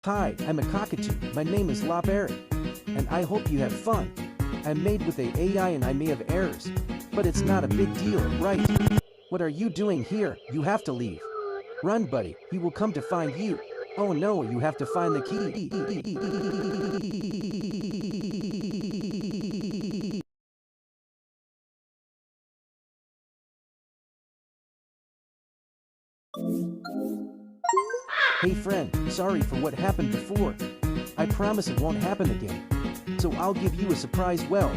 Hi, I'm a cockatoo. My name is Parrot, and I hope you have fun. I'm made with AI and I may have errors, but it's not a big deal, right? What are you doing here? You have to leave. Run, buddy. He will come to find you. Oh no, you have to find the key. Hey friend, sorry for what happened before. I promise it won't happen again. So I'll give you a surprise well.